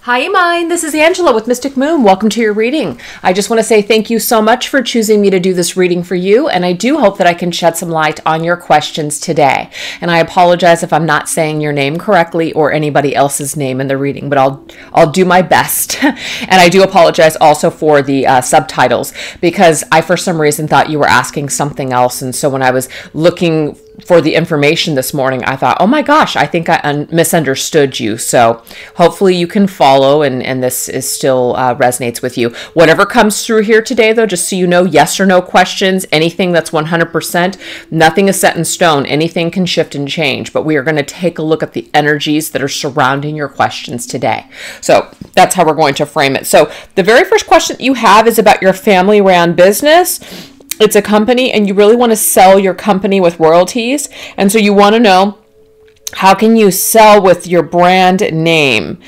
Hi, Emine. This is Angela with Mystic Moon. Welcome to your reading. I just want to say thank you so much for choosing me to do this reading for you, and I do hope that I can shed some light on your questions today. And I apologize if I'm not saying your name correctly or anybody else's name in the reading, but I'll do my best. And I do apologize also for the subtitles, because I for some reason thought you were asking something else, and so when I was looking for the information this morning, I thought, oh my gosh, I think I misunderstood you. So hopefully you can follow and this is still resonates with you. Whatever comes through here today, though, just so you know, yes or no questions, anything that's 100%, nothing is set in stone. Anything can shift and change, but we are going to take a look at the energies that are surrounding your questions today. So that's how we're going to frame it. So the very first question that you have is about your family-ran business. It's a company and you really want to sell your company with royalties. And so you want to know, how can you sell with your brand name?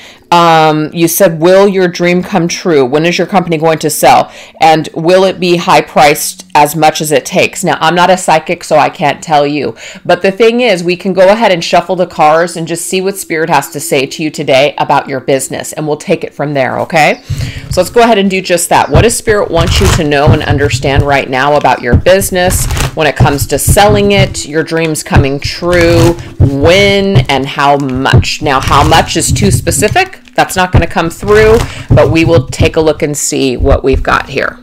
You said, will your dream come true? When is your company going to sell? And will it be high priced as much as it takes? Now, I'm not a psychic, so I can't tell you. But the thing is, we can go ahead and shuffle the cards and just see what Spirit has to say to you today about your business. And we'll take it from there, okay? So let's go ahead and do just that. What does Spirit want you to know and understand right now about your business when it comes to selling it, your dreams coming true, when, and how much? Now, how much is too specific. That's not going to come through, but we will take a look and see what we've got here.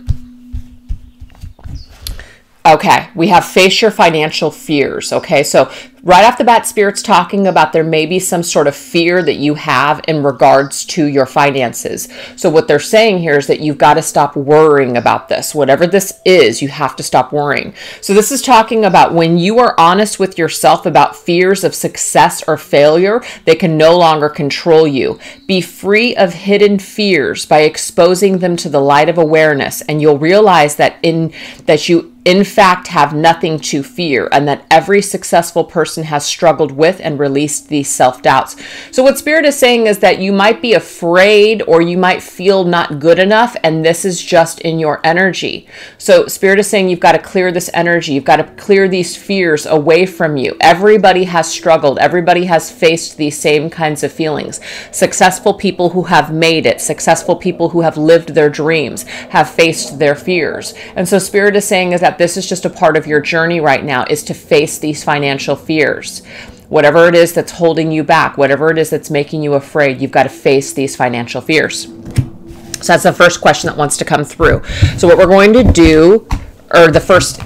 Okay, we have face your financial fears. Okay, so right off the bat, Spirit's talking about there may be some sort of fear that you have in regards to your finances. So what they're saying here is that you've got to stop worrying about this. Whatever this is, you have to stop worrying. So this is talking about when you are honest with yourself about fears of success or failure, they can no longer control you. Be free of hidden fears by exposing them to the light of awareness, and you'll realize that you in fact have nothing to fear, and that every successful person has struggled with and released these self-doubts. So what Spirit is saying is that you might be afraid or you might feel not good enough, and this is just in your energy. So Spirit is saying you've got to clear this energy. You've got to clear these fears away from you. Everybody has struggled. Everybody has faced these same kinds of feelings. Successful people who have made it, successful people who have lived their dreams, have faced their fears. And so Spirit is saying is that this is just a part of your journey right now, is to face these financial fears. Whatever it is that's holding you back, whatever it is that's making you afraid, you've got to face these financial fears. So that's the first question that wants to come through. So what we're going to do, or the first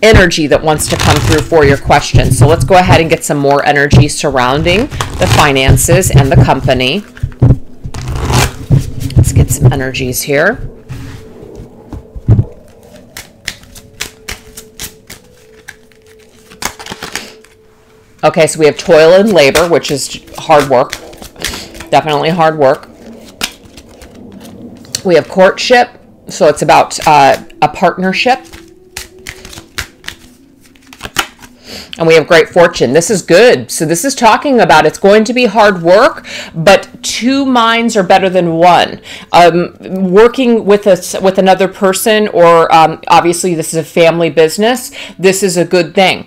energy that wants to come through for your question. So let's go ahead and get some more energy surrounding the finances and the company. Let's get some energies here. Okay, so we have toil and labor, which is hard work. Definitely hard work. We have courtship, so it's about a partnership. And we have great fortune. This is good. So this is talking about it's going to be hard work, but two minds are better than one. Working with another person, or obviously this is a family business, this is a good thing.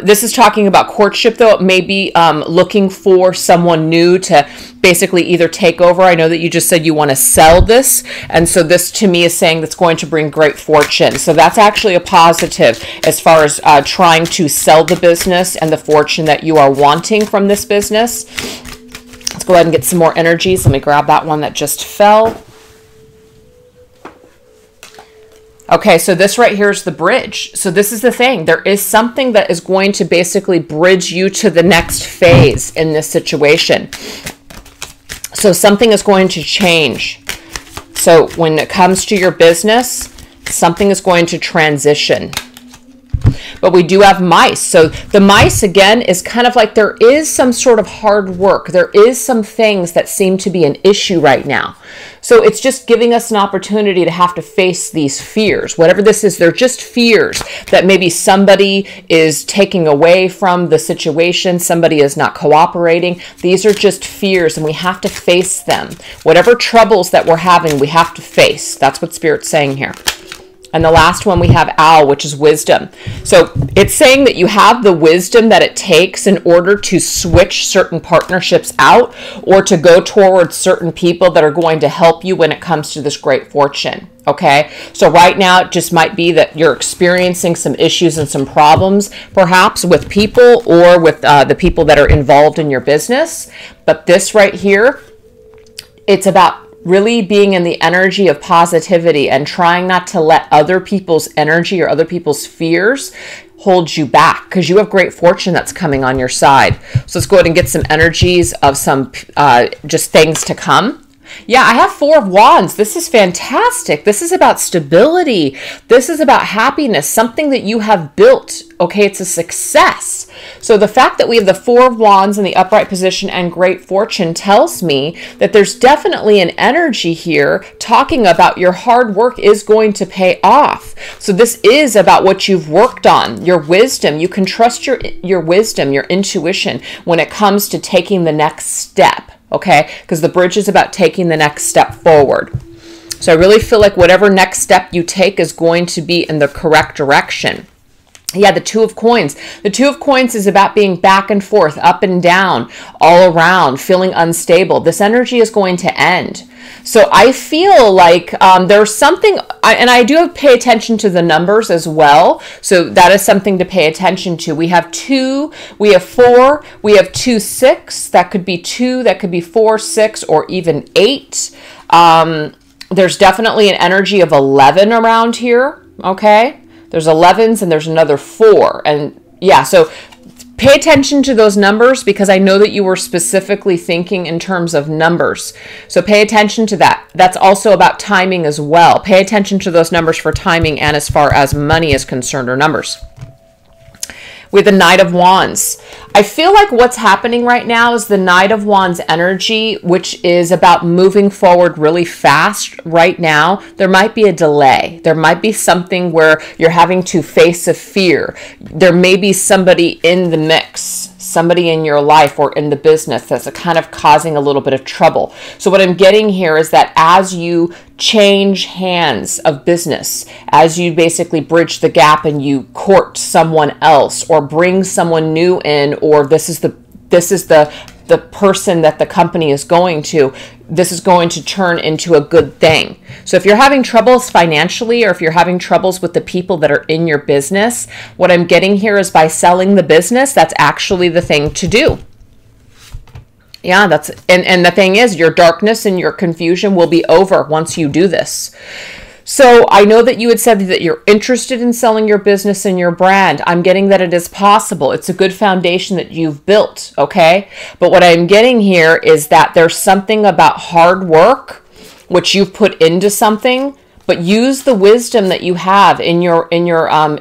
This is talking about courtship, though. It may be looking for someone new to basically either take over. I know that you just said you want to sell this. And so this to me is saying that's going to bring great fortune. So that's actually a positive as far as trying to sell the business and the fortune that you are wanting from this business. Let's go ahead and get some more energies. Let me grab that one that just fell. Okay, so this right here is the bridge. So this is the thing. There is something that is going to basically bridge you to the next phase in this situation. So something is going to change. So when it comes to your business, something is going to transition. But we do have mice. So the mice, again, is kind of like there is some sort of hard work. There is some things that seem to be an issue right now. So it's just giving us an opportunity to have to face these fears. Whatever this is, they're just fears that maybe somebody is taking away from the situation. Somebody is not cooperating. These are just fears, and we have to face them. Whatever troubles that we're having, we have to face. That's what Spirit's saying here. And the last one we have owl, which is wisdom. So it's saying that you have the wisdom that it takes in order to switch certain partnerships out or to go towards certain people that are going to help you when it comes to this great fortune. Okay, so right now it just might be that you're experiencing some issues and some problems, perhaps with people or with the people that are involved in your business. But this right here, it's about really being in the energy of positivity and trying not to let other people's energy or other people's fears hold you back, because you have great fortune that's coming on your side. So let's go ahead and get some energies of some just things to come. Yeah, I have 4 of Wands. This is fantastic. This is about stability. This is about happiness, something that you have built. Okay, it's a success. So the fact that we have the 4 of Wands in the upright position and great fortune tells me that there's definitely an energy here talking about your hard work is going to pay off. So this is about what you've worked on, your wisdom. You can trust your wisdom, your intuition when it comes to taking the next step. Okay, because the bridge is about taking the next step forward. So I really feel like whatever next step you take is going to be in the correct direction. Yeah, the 2 of Coins. The 2 of Coins is about being back and forth, up and down, all around, feeling unstable. This energy is going to end. So I feel like there's something, and I do have to pay attention to the numbers as well. So that is something to pay attention to. We have 2, we have 4, we have 2, 6. That could be 2, that could be 4, 6, or even 8. There's definitely an energy of 11 around here, okay? There's 11s and there's another 4. And yeah, so pay attention to those numbers because I know that you were specifically thinking in terms of numbers. So pay attention to that. That's also about timing as well. Pay attention to those numbers for timing and as far as money is concerned, or numbers. With the Knight of Wands. I feel like what's happening right now is the Knight of Wands energy, which is about moving forward really fast right now. There might be a delay. There might be something where you're having to face a fear. There may be somebody in the mix, somebody in your life or in the business that's kind of causing a little bit of trouble. So what I'm getting here is that as you change hands of business, as you basically bridge the gap and you court someone else or bring someone new in, or this is the person that the company is going to, this is going to turn into a good thing. So if you're having troubles financially, or if you're having troubles with the people that are in your business, what I'm getting here is by selling the business, that's actually the thing to do. Yeah, that's, and the thing is, your darkness and your confusion will be over once you do this. So I know that you had said that you're interested in selling your business and your brand. I'm getting that it is possible. It's a good foundation that you've built, okay? But what I'm getting here is that there's something about hard work, which you've put into something, but use the wisdom that you have in your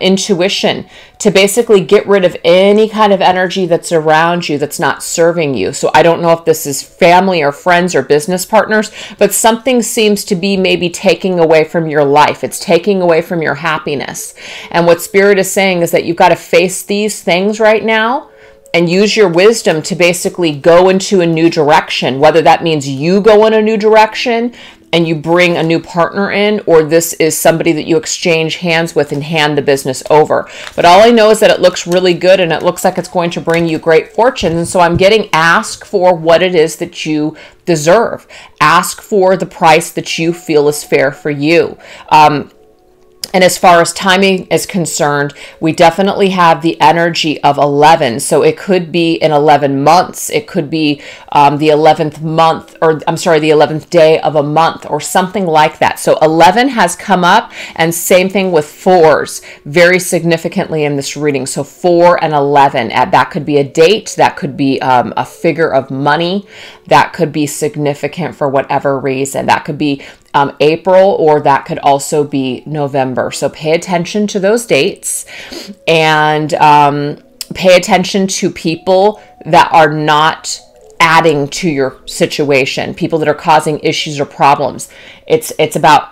intuition to basically get rid of any kind of energy that's around you that's not serving you. So I don't know if this is family or friends or business partners, but something seems to be maybe taking away from your life. It's taking away from your happiness. And what Spirit is saying is that you've got to face these things right now and use your wisdom to basically go into a new direction, whether that means you go in a new direction and you bring a new partner in, or this is somebody that you exchange hands with and hand the business over. But all I know is that it looks really good and it looks like it's going to bring you great fortune. And so I'm getting ask for what it is that you deserve. Ask for the price that you feel is fair for you. And as far as timing is concerned, we definitely have the energy of 11. So it could be in 11 months. It could be the 11th month, or I'm sorry, the 11th day of a month or something like that. So 11 has come up, and same thing with 4s very significantly in this reading. So 4 and 11, that could be a date. That could be a figure of money. That could be significant for whatever reason. That could be April, or that could also be November. So pay attention to those dates, and pay attention to people that are not adding to your situation, people that are causing issues or problems. It's about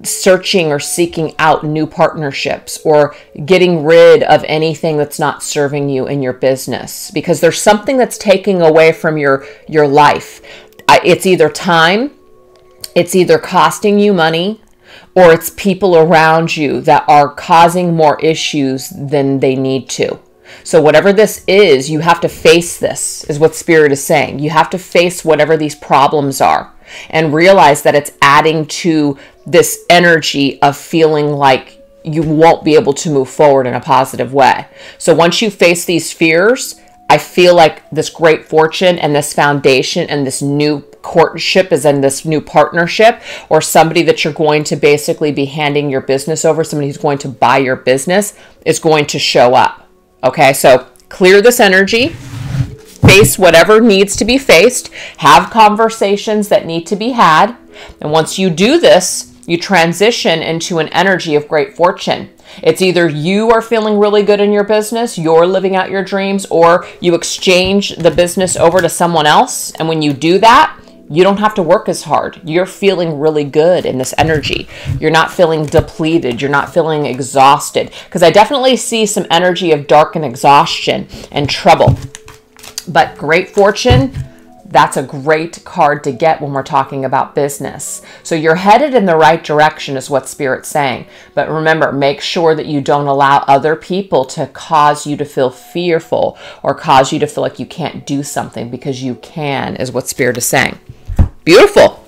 searching or seeking out new partnerships, or getting rid of anything that's not serving you in your business, because there's something that's taking away from your life. It's either time, it's either costing you money, or it's people around you that are causing more issues than they need to. So whatever this is, you have to face this, is what Spirit is saying. You have to face whatever these problems are and realize that it's adding to this energy of feeling like you won't be able to move forward in a positive way. So once you face these fears, I feel like this great fortune and this foundation and this new courtship is in this new partnership, or somebody that you're going to basically be handing your business over, somebody who's going to buy your business, is going to show up. Okay, so clear this energy, face whatever needs to be faced, have conversations that need to be had. And once you do this, you transition into an energy of great fortune. It's either you are feeling really good in your business, you're living out your dreams, or you exchange the business over to someone else. And when you do that, you don't have to work as hard. You're feeling really good in this energy. You're not feeling depleted. You're not feeling exhausted. Because I definitely see some energy of dark and exhaustion and trouble. But great fortune, that's a great card to get when we're talking about business. So you're headed in the right direction is what Spirit's saying. But remember, make sure that you don't allow other people to cause you to feel fearful or cause you to feel like you can't do something, because you can, is what Spirit is saying. Beautiful.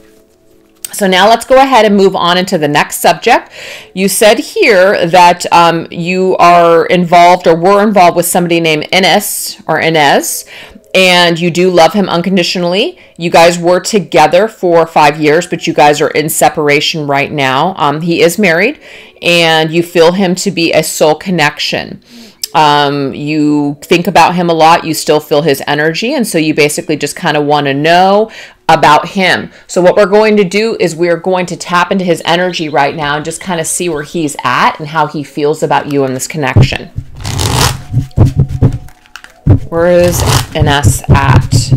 So now let's go ahead and move on into the next subject. You said here that you are involved or were involved with somebody named Inez, and you do love him unconditionally. You guys were together for 5 years, but you guys are in separation right now. He is married, and you feel him to be a soul connection. You think about him a lot. You still feel his energy. And so you basically just kind of want to know about him. So what we're going to do is we're going to tap into his energy right now and just kind of see where he's at and how he feels about you in this connection. Where is Inez at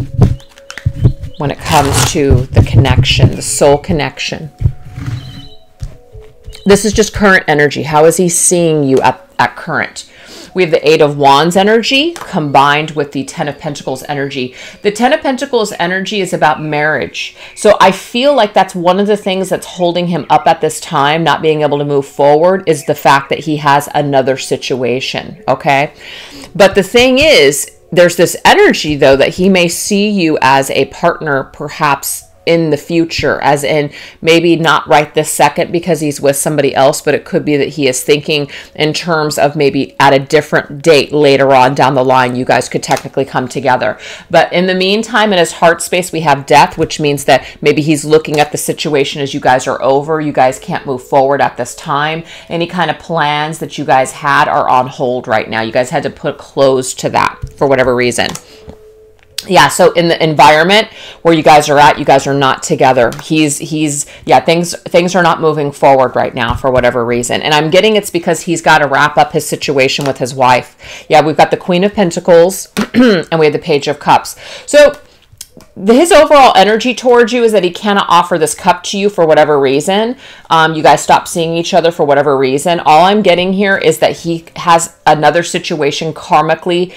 when it comes to the connection, the soul connection? This is just current energy. How is he seeing you at current? We have the Eight of Wands energy combined with the Ten of Pentacles energy. The Ten of Pentacles energy is about marriage. So I feel like that's one of the things that's holding him up at this time, not being able to move forward, is the fact that he has another situation, okay? But the thing is, there's this energy, though, that he may see you as a partner, perhaps in the future, as in maybe not right this second because he's with somebody else, but it could be that he is thinking in terms of maybe at a different date later on down the line, you guys could technically come together. But in the meantime, in his heart space, we have death, which means that maybe he's looking at the situation as you guys are over. You guys can't move forward at this time. Any kind of plans that you guys had are on hold right now. You guys had to put close to that for whatever reason. Yeah, so in the environment where you guys are at, you guys are not together. Yeah, things are not moving forward right now for whatever reason. And I'm getting it's because he's got to wrap up his situation with his wife. Yeah, we've got the Queen of Pentacles and we have the Page of Cups. So his overall energy towards you is that he cannot offer this cup to you for whatever reason. You guys stop seeing each other for whatever reason. All I'm getting here is that he has another situation karmically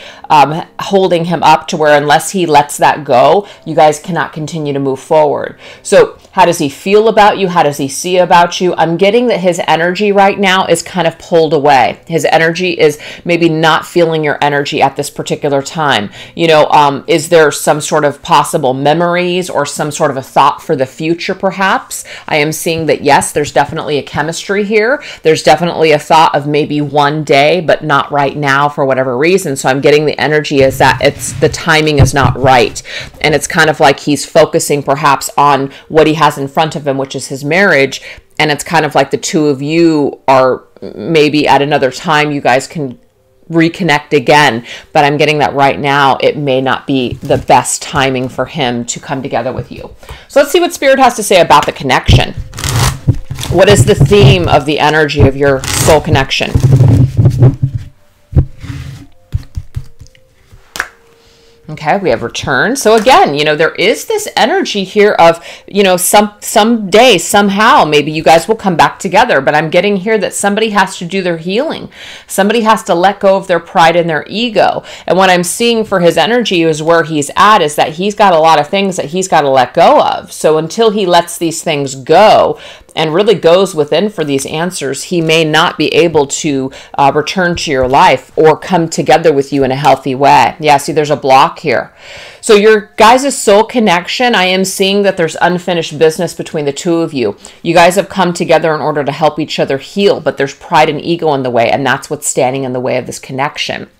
holding him up to where unless he lets that go, you guys cannot continue to move forward. So how does he feel about you? How does he see about you? I'm getting that his energy right now is kind of pulled away. His energy is maybe not feeling your energy at this particular time. You know, is there some sort of possible memories or some sort of a thought for the future, perhaps? I am seeing that, yes, there's definitely a chemistry here. There's definitely a thought of maybe one day, but not right now for whatever reason. So I'm getting the energy is that the timing is not right. And it's kind of like he's focusing perhaps on what he has in front of him, which is his marriage. And it's kind of like the two of you are maybe at another time you guys can reconnect again, but I'm getting that right now it may not be the best timing for him to come together with you. So let's see what Spirit has to say about the connection. What is the theme of the energy of your soul connection? Okay, we have return. So again, you know, there is this energy here of, you know, someday, somehow, maybe you guys will come back together. But I'm getting here that somebody has to do their healing. Somebody has to let go of their pride and their ego. And what I'm seeing for his energy is where he's at is that he's got a lot of things that he's got to let go of. So until he lets these things go, and really goes within for these answers, he may not be able to return to your life or come together with you in a healthy way. Yeah, see, there's a block here. So your guys' soul connection, I am seeing that there's unfinished business between the two of you. You guys have come together in order to help each other heal, but there's pride and ego in the way, and that's what's standing in the way of this connection.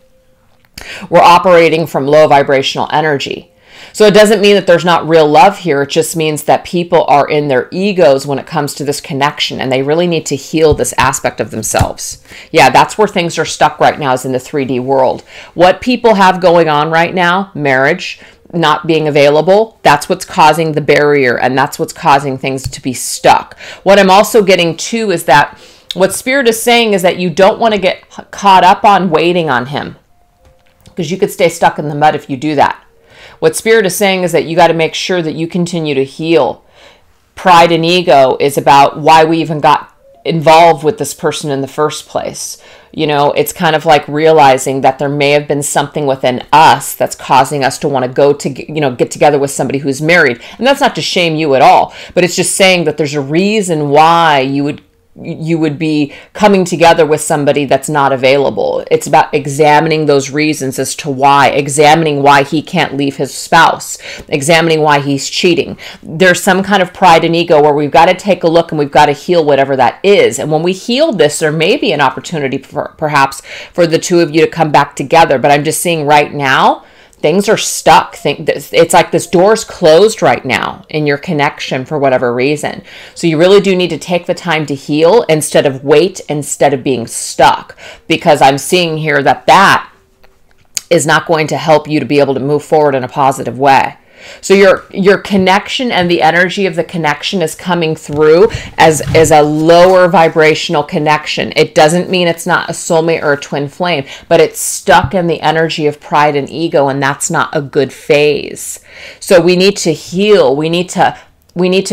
We're operating from low vibrational energy. So it doesn't mean that there's not real love here. It just means that people are in their egos when it comes to this connection, and they really need to heal this aspect of themselves. Yeah, that's where things are stuck right now, is in the 3D world. What people have going on right now, marriage, not being available, that's what's causing the barrier, and that's what's causing things to be stuck. What I'm also getting to is that what Spirit is saying is that you don't want to get caught up on waiting on him, because you could stay stuck in the mud if you do that. What Spirit is saying is that you got to make sure that you continue to heal. Pride and ego is about why we even got involved with this person in the first place. You know, it's kind of like realizing that there may have been something within us that's causing us to want to go to, you know, get together with somebody who's married. And that's not to shame you at all, but it's just saying that there's a reason why you would be coming together with somebody that's not available. It's about examining those reasons as to why, examining why he can't leave his spouse, examining why he's cheating. There's some kind of pride and ego where we've got to take a look and we've got to heal whatever that is. And when we heal this, there may be an opportunity perhaps for the two of you to come back together. But I'm just seeing right now, things are stuck. It's like this door's closed right now in your connection for whatever reason. So you really do need to take the time to heal instead of wait, instead of being stuck. Because I'm seeing here that that is not going to help you to be able to move forward in a positive way. So your connection and the energy of the connection is coming through as a lower vibrational connection. It doesn't mean it's not a soulmate or a twin flame, but it's stuck in the energy of pride and ego, and that's not a good phase. So we need to heal. We need to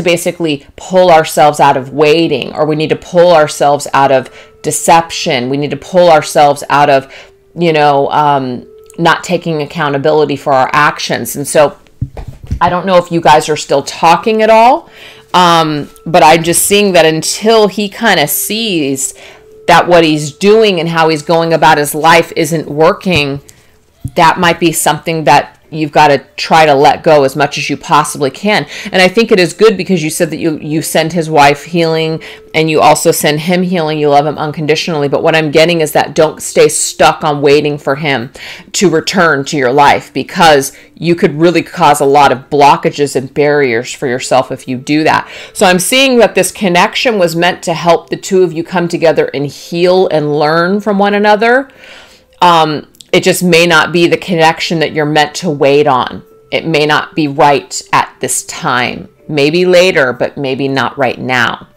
basically pull ourselves out of waiting, or we need to pull ourselves out of deception. We need to pull ourselves out of, not taking accountability for our actions. And so I don't know if you guys are still talking at all, but I'm just seeing that until he kind of sees that what he's doing and how he's going about his life isn't working, that might be something that you've got to try to let go as much as you possibly can. And I think it is good because you said that you send his wife healing and you also send him healing. You love him unconditionally. But what I'm getting is that don't stay stuck on waiting for him to return to your life, because you could really cause a lot of blockages and barriers for yourself if you do that. So I'm seeing that this connection was meant to help the two of you come together and heal and learn from one another. It just may not be the connection that you're meant to wait on. It may not be right at this time. Maybe later, but maybe not right now.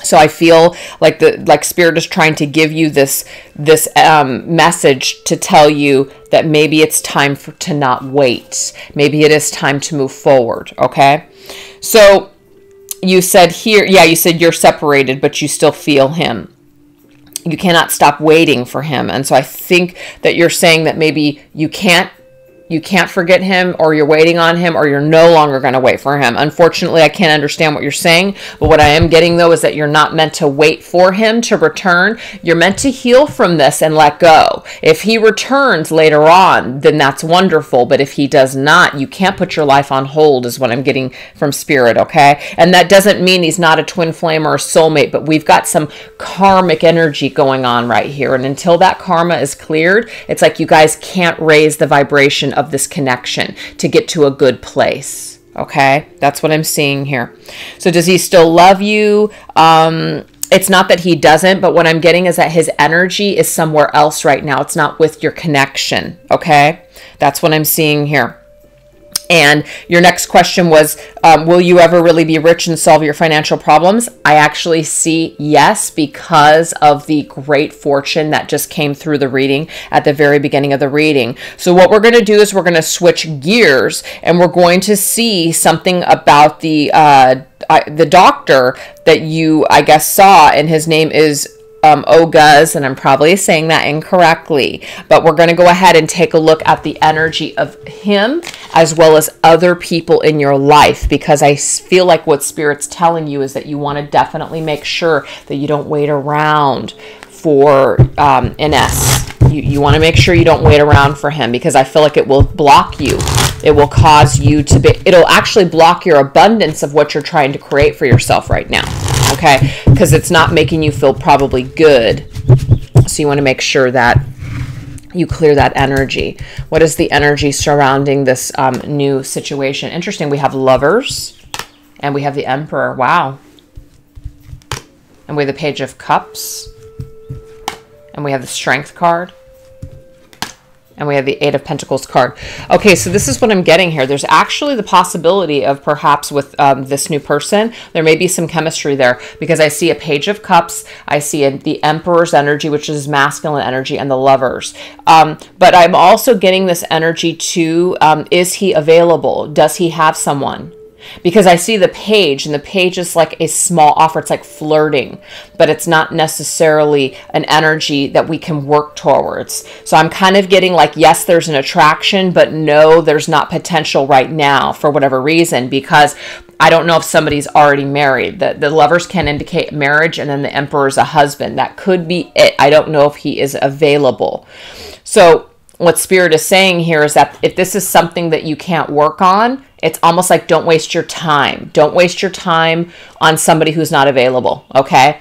So I feel like Spirit is trying to give you this message to tell you that maybe it's time to not wait. Maybe it is time to move forward. Okay. So you said here, you said you're separated, but you still feel him. You cannot stop waiting for him. And so I think that you're saying that maybe you can't forget him, or you're waiting on him, or you're no longer going to wait for him. Unfortunately, I can't understand what you're saying, but what I am getting though is that you're not meant to wait for him to return. You're meant to heal from this and let go. If he returns later on, then that's wonderful. But if he does not, you can't put your life on hold, is what I'm getting from Spirit, okay? And that doesn't mean he's not a twin flame or a soulmate, but we've got some karmic energy going on right here. And until that karma is cleared, it's like you guys can't raise the vibration of this connection to get to a good place. Okay, that's what I'm seeing here. So does he still love you? It's not that he doesn't, but what I'm getting is that his energy is somewhere else right now. It's not with your connection. Okay, that's what I'm seeing here. And your next question was, will you ever really be rich and solve your financial problems? I actually see yes, because of the great fortune that just came through the reading at the very beginning of the reading. So what we're going to do is we're going to switch gears, and we're going to see something about the doctor that you, I guess, saw, and his name is Oguz, and I'm probably saying that incorrectly, but we're going to go ahead and take a look at the energy of him as well as other people in your life, because I feel like what Spirit's telling you is that you want to definitely make sure that you don't wait around for Ines. You want to make sure you don't wait around for him, because I feel like it will block you. It will cause you to be, it'll actually block your abundance of what you're trying to create for yourself right now. Okay, because it's not making you feel probably good. So you want to make sure that you clear that energy. What is the energy surrounding this new situation? Interesting. We have Lovers and we have the Emperor. Wow. And we have the Page of Cups. And we have the Strength card. And we have the Eight of Pentacles card. Okay, so this is what I'm getting here. There's actually the possibility of perhaps with this new person, there may be some chemistry there, because I see a Page of Cups. I see the Emperor's energy, which is masculine energy, and the Lovers. But I'm also getting this energy too. Is he available? Does he have someone? Because I see the Page, and the Page is like a small offer. It's like flirting, but it's not necessarily an energy that we can work towards. So I'm kind of getting like, yes, there's an attraction, but no, there's not potential right now for whatever reason, because I don't know if somebody's already married. The Lovers can indicate marriage, and then the Emperor is a husband. That could be it. I don't know if he is available. So what Spirit is saying here is that if this is something that you can't work on, it's almost like don't waste your time. Don't waste your time on somebody who's not available, okay?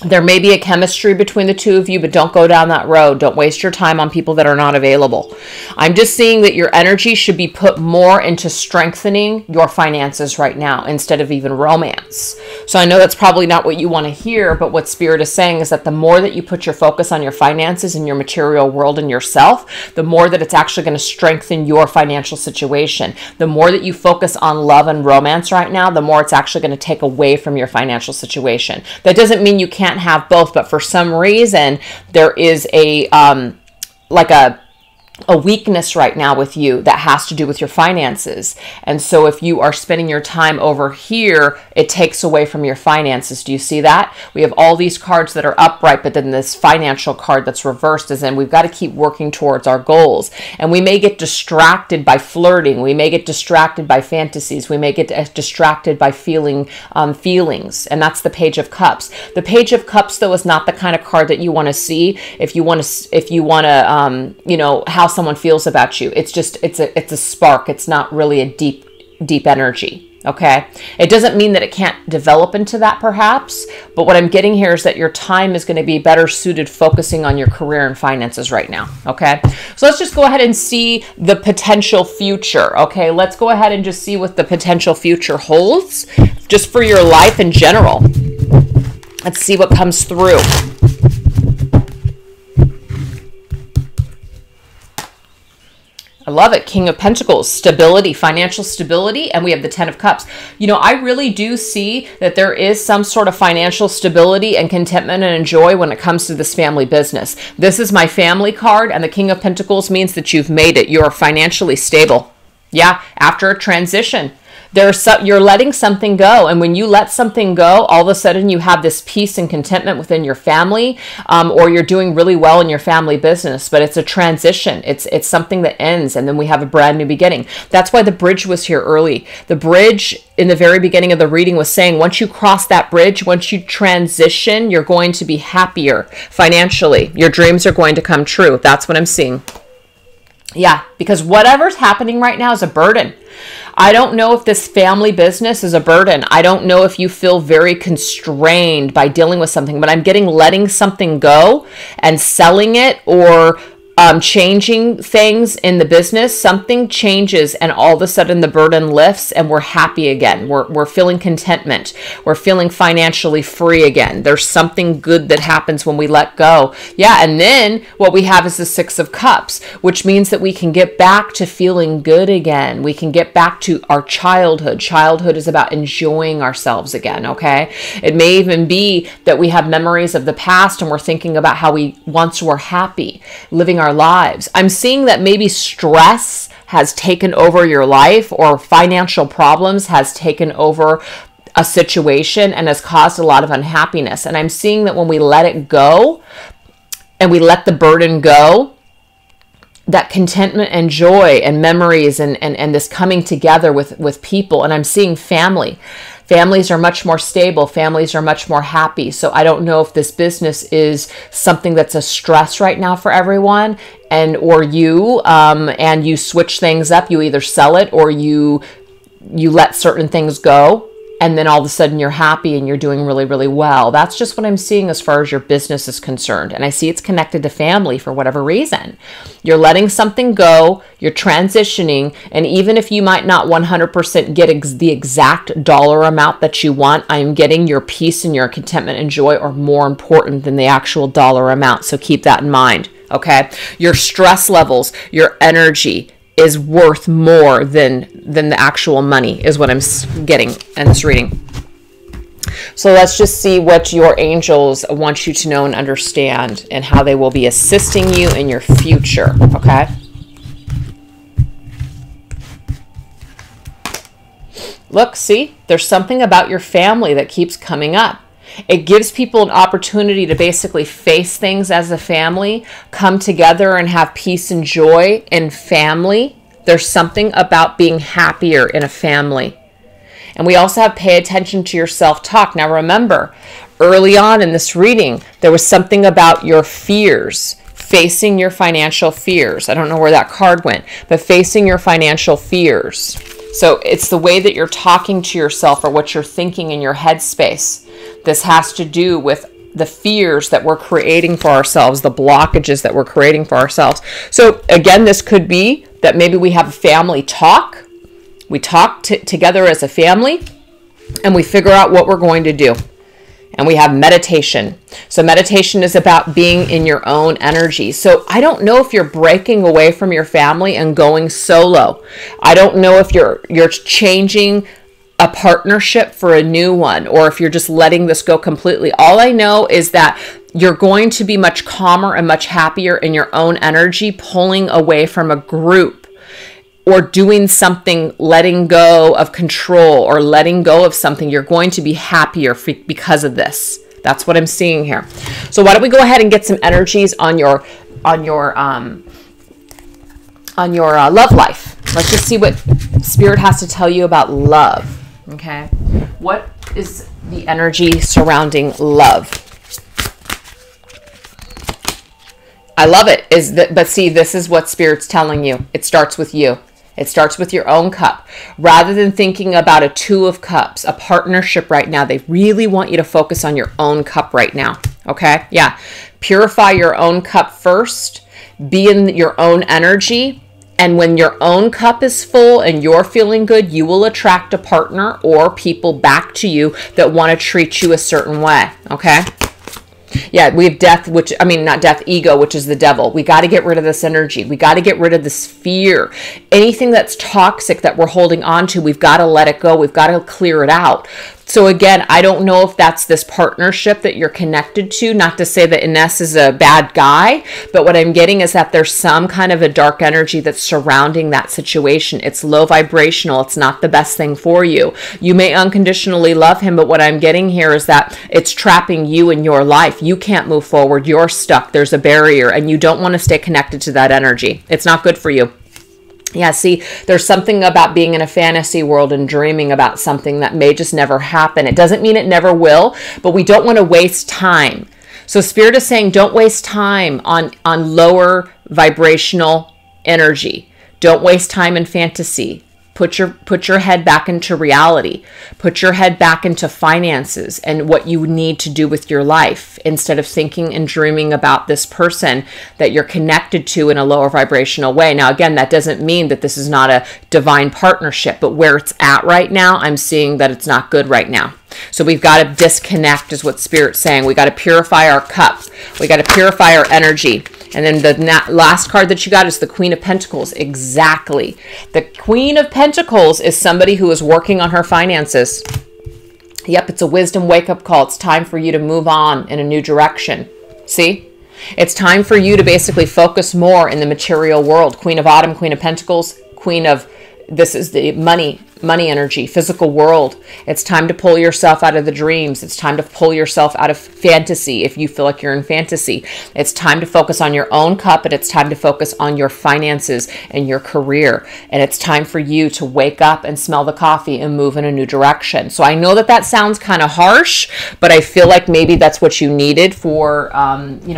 There may be a chemistry between the two of you, but don't go down that road. Don't waste your time on people that are not available. I'm just seeing that your energy should be put more into strengthening your finances right now instead of even romance. So I know that's probably not what you want to hear, but what Spirit is saying is that the more that you put your focus on your finances and your material world and yourself, the more that it's actually going to strengthen your financial situation. The more that you focus on love and romance right now, the more it's actually going to take away from your financial situation. That doesn't mean you can't have both, but for some reason there is a weakness right now with you that has to do with your finances. And so if you are spending your time over here, it takes away from your finances. Do you see that? We have all these cards that are upright, but then this financial card that's reversed is in. We've got to keep working towards our goals. And we may get distracted by flirting. We may get distracted by fantasies. We may get distracted by feelings. And that's the Page of Cups. The Page of Cups, though, is not the kind of card that you want to see if you want to, how someone feels about you. It's just, it's a spark. It's not really a deep energy. Okay. It doesn't mean that it can't develop into that perhaps, but what I'm getting here is that your time is going to be better suited focusing on your career and finances right now. Okay. So let's just go ahead and see the potential future. Okay. Let's go ahead and just see what the potential future holds just for your life in general. Let's see what comes through. I love it. King of Pentacles, stability, financial stability, and we have the Ten of Cups. I really do see that there is some sort of financial stability and contentment and joy when it comes to this family business. This is my family card, and the King of Pentacles means that you've made it. You're financially stable. Yeah, after a transition. You're letting something go, and when you let something go, all of a sudden you have this peace and contentment within your family, or you're doing really well in your family business, but it's a transition. It's something that ends, and then we have a brand new beginning. That's why the bridge was here early. The bridge in the very beginning of the reading was saying once you cross that bridge, once you transition, you're going to be happier financially. Your dreams are going to come true. That's what I'm seeing. Yeah, because whatever's happening right now is a burden. I don't know if this family business is a burden. I don't know if you feel very constrained by dealing with something, but I'm getting letting something go and selling it or changing things in the business. Something changes and all of a sudden the burden lifts and we're happy again. We're feeling contentment. We're feeling financially free again. There's something good that happens when we let go. Yeah, and then what we have is the Six of Cups, which means that we can get back to feeling good again. We can get back to our childhood. Childhood is about enjoying ourselves again, okay? It may even be that we have memories of the past and we're thinking about how we once were happy, living our lives. I'm seeing that maybe stress has taken over your life or financial problems has taken over a situation and has caused a lot of unhappiness. And I'm seeing that when we let it go and we let the burden go, that contentment and joy and memories and this coming together with people. And I'm seeing family. Families are much more stable. Families are much more happy. So I don't know if this business is something that's a stress right now for everyone, or you switch things up. You either sell it or you let certain things go, and then all of a sudden you're happy and you're doing really, really well. That's just what I'm seeing as far as your business is concerned. And I see it's connected to family for whatever reason. You're letting something go, you're transitioning, and even if you might not 100% get the exact dollar amount that you want, I'm getting your peace and your contentment and joy are more important than the actual dollar amount. So keep that in mind, okay? Your stress levels, your energy, is worth more than the actual money, is what I'm getting in this reading. So let's just see what your angels want you to know and understand, and how they will be assisting you in your future, okay? Look, see, there's something about your family that keeps coming up. It gives people an opportunity to basically face things as a family, come together and have peace and joy in family. There's something about being happier in a family. And we also have pay attention to your self-talk. Now remember, early on in this reading, there was something about your fears, facing your financial fears. I don't know where that card went, but facing your financial fears. So it's the way that you're talking to yourself or what you're thinking in your headspace. This has to do with the fears that we're creating for ourselves, the blockages that we're creating for ourselves. So again, this could be that maybe we have a family talk. We talk together as a family and we figure out what we're going to do. And we have meditation. So meditation is about being in your own energy. So I don't know if you're breaking away from your family and going solo. I don't know if you're changing a partnership for a new one, or if you're just letting this go completely. All I know is that you're going to be much calmer and much happier in your own energy, pulling away from a group or doing something, letting go of control or letting go of something. You're going to be happier because of this. That's what I'm seeing here. So why don't we go ahead and get some energies on your love life. Let's just see what Spirit has to tell you about love. Okay, what is the energy surrounding love? I love it. But see, this is what Spirit's telling you. It starts with you. It starts with your own cup. Rather than thinking about a 2 of cups, a partnership right now, they really want you to focus on your own cup right now. Okay, yeah. Purify your own cup first. Be in your own energy. And when your own cup is full and you're feeling good, you will attract a partner or people back to you that want to treat you a certain way, okay? Yeah, we have death, not death, ego, which is the devil. We got to get rid of this energy. We got to get rid of this fear. Anything that's toxic that we're holding on to, we've got to let it go. We've got to clear it out. So again, I don't know if that's this partnership that you're connected to. Not to say that Ines is a bad guy, but what I'm getting is that there's some kind of a dark energy that's surrounding that situation. It's low vibrational. It's not the best thing for you. You may unconditionally love him, but what I'm getting here is that it's trapping you in your life. You can't move forward. You're stuck. There's a barrier, and you don't want to stay connected to that energy. It's not good for you. Yeah, see, there's something about being in a fantasy world and dreaming about something that may just never happen. It doesn't mean it never will, but we don't want to waste time. So Spirit is saying don't waste time on lower vibrational energy. Don't waste time in fantasy. Put your head back into reality. Put your head back into finances and what you need to do with your life instead of thinking and dreaming about this person that you're connected to in a lower vibrational way. Now, again, that doesn't mean that this is not a divine partnership, but where it's at right now, I'm seeing that it's not good right now. So we've got to disconnect is what Spirit's saying. We got to purify our cup. We got to purify our energy. And then the last card that you got is the Queen of Pentacles. Exactly. The Queen of Pentacles is somebody who is working on her finances. Yep, it's a wisdom wake-up call. It's time for you to move on in a new direction. See? It's time for you to basically focus more in the material world. Queen of Autumn, Queen of Pentacles, this is the money money energy, physical world. It's time to pull yourself out of the dreams. It's time to pull yourself out of fantasy if you feel like you're in fantasy. It's time to focus on your own cup, and it's time to focus on your finances and your career. And it's time for you to wake up and smell the coffee and move in a new direction. So I know that that sounds kind of harsh, but I feel like maybe that's what you needed for,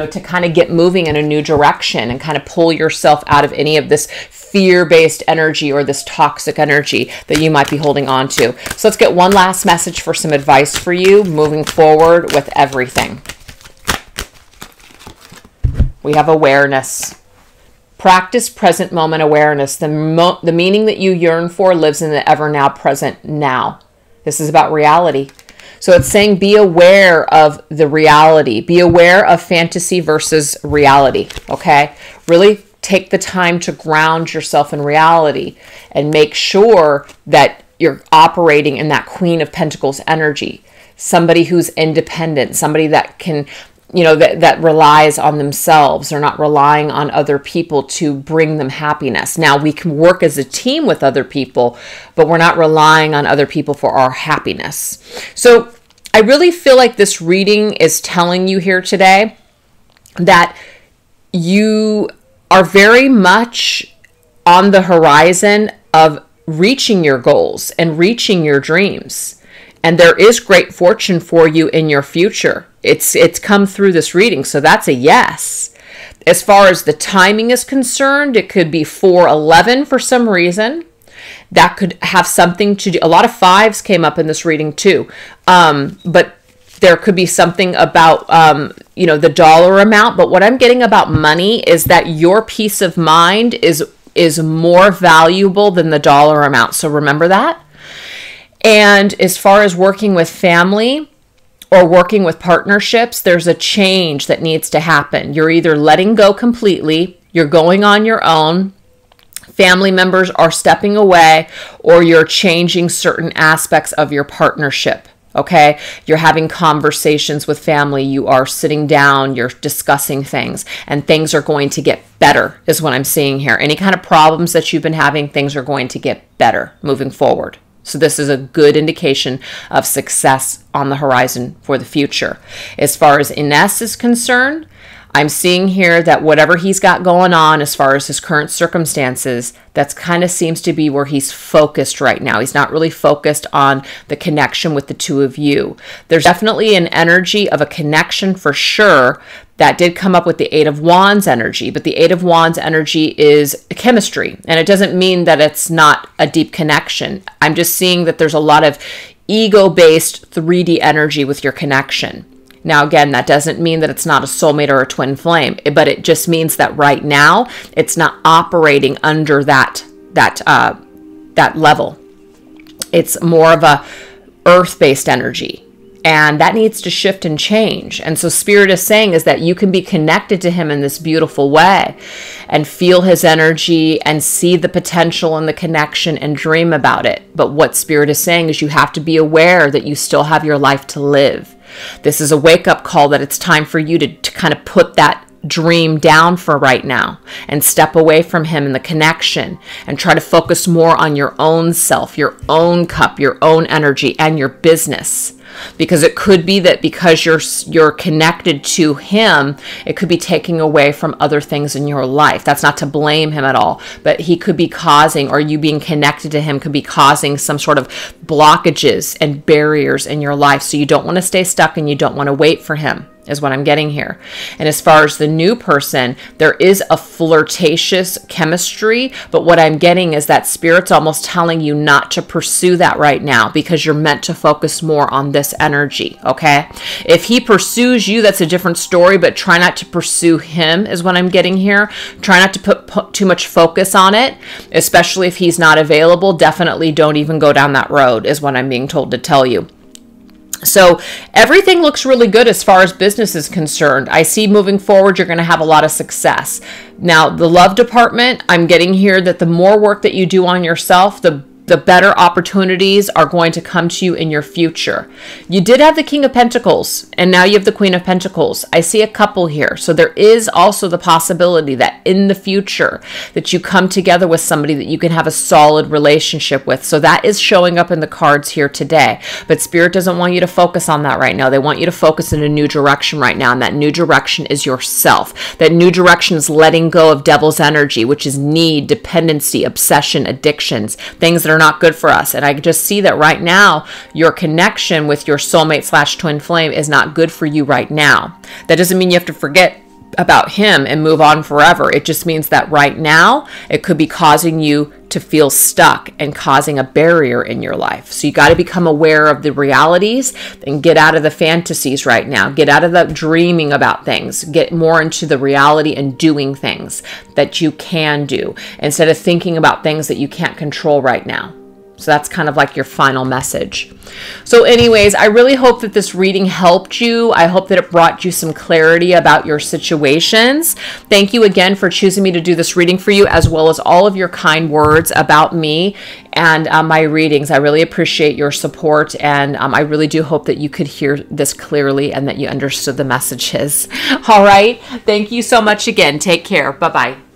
to kind of get moving in a new direction and kind of pull yourself out of any of this fear-based energy or this toxic energy that you might be holding on to. So let's get one last message for some advice for you moving forward with everything. We have awareness. Practice present moment awareness. The meaning that you yearn for lives in the ever now present now. This is about reality. So it's saying be aware of the reality. Be aware of fantasy versus reality, okay? Really take the time to ground yourself in reality and make sure that you're operating in that Queen of Pentacles energy. Somebody who's independent, somebody that can, that relies on themselves. They're not relying on other people to bring them happiness. Now, we can work as a team with other people, but we're not relying on other people for our happiness. So I really feel like this reading is telling you here today that you are very much on the horizon of reaching your goals and reaching your dreams. And there is great fortune for you in your future. It's come through this reading, so that's a yes. As far as the timing is concerned, it could be 4/11 for some reason. That could have something to do. A lot of 5s came up in this reading too. But there could be something about, the dollar amount. But what I'm getting about money is that your peace of mind is more valuable than the dollar amount. So remember that. And as far as working with family or working with partnerships, there's a change that needs to happen. You're either letting go completely, you're going on your own, family members are stepping away, or you're changing certain aspects of your partnership. Okay, you're having conversations with family, you are sitting down, you're discussing things, and things are going to get better is what I'm seeing here. Any kind of problems that you've been having, things are going to get better moving forward. So this is a good indication of success on the horizon for the future. As far as Ines is concerned, I'm seeing here that whatever he's got going on as far as his current circumstances, that's kind of seems to be where he's focused right now. He's not really focused on the connection with the two of you. There's definitely an energy of a connection for sure. That did come up with the 8 of Wands energy, but the 8 of Wands energy is chemistry. And it doesn't mean that it's not a deep connection. I'm just seeing that there's a lot of ego-based 3D energy with your connection. Now, again, that doesn't mean that it's not a soulmate or a twin flame, but it just means that right now it's not operating under that level. It's more of a earth-based energy, and that needs to shift and change. And so Spirit is saying is that you can be connected to him in this beautiful way and feel his energy and see the potential in the connection and dream about it. But what Spirit is saying is you have to be aware that you still have your life to live. This is a wake-up call that it's time for you to kind of put that dream down for right now and step away from him in the connection and try to focus more on your own self, your own cup, your own energy, and your business. Because it could be that because you're connected to him, it could be taking away from other things in your life. That's not to blame him at all, but he could be causing, or you being connected to him could be causing some sort of blockages and barriers in your life. So you don't want to stay stuck and you don't want to wait for him, is what I'm getting here. And as far as the new person, there is a flirtatious chemistry, but what I'm getting is that Spirit's almost telling you not to pursue that right now because you're meant to focus more on this energy, okay? If he pursues you, that's a different story, but try not to pursue him is what I'm getting here. Try not to put too much focus on it, especially if he's not available. Definitely don't even go down that road is what I'm being told to tell you. So everything looks really good as far as business is concerned. I see moving forward, you're going to have a lot of success. Now, the love department, I'm getting here that the more work that you do on yourself, the the better opportunities are going to come to you in your future. You did have the King of Pentacles, and now you have the Queen of Pentacles. I see a couple here. So there is also the possibility that in the future that you come together with somebody that you can have a solid relationship with. So that is showing up in the cards here today. But Spirit doesn't want you to focus on that right now. They want you to focus in a new direction right now. And that new direction is yourself. That new direction is letting go of devil's energy, which is need, dependency, obsession, addictions, things that are not good for us. And I just see that right now, your connection with your soulmate / twin flame is not good for you right now. That doesn't mean you have to forget about him and move on forever. It just means that right now, it could be causing you to feel stuck and causing a barrier in your life. So you got to become aware of the realities and get out of the fantasies right now. Get out of the dreaming about things. Get more into the reality and doing things that you can do instead of thinking about things that you can't control right now. So that's kind of like your final message. So anyways, I really hope that this reading helped you. I hope that it brought you some clarity about your situations. Thank you again for choosing me to do this reading for you, as well as all of your kind words about me and my readings. I really appreciate your support, and I really do hope that you could hear this clearly and that you understood the messages. All right. Thank you so much again. Take care. Bye-bye.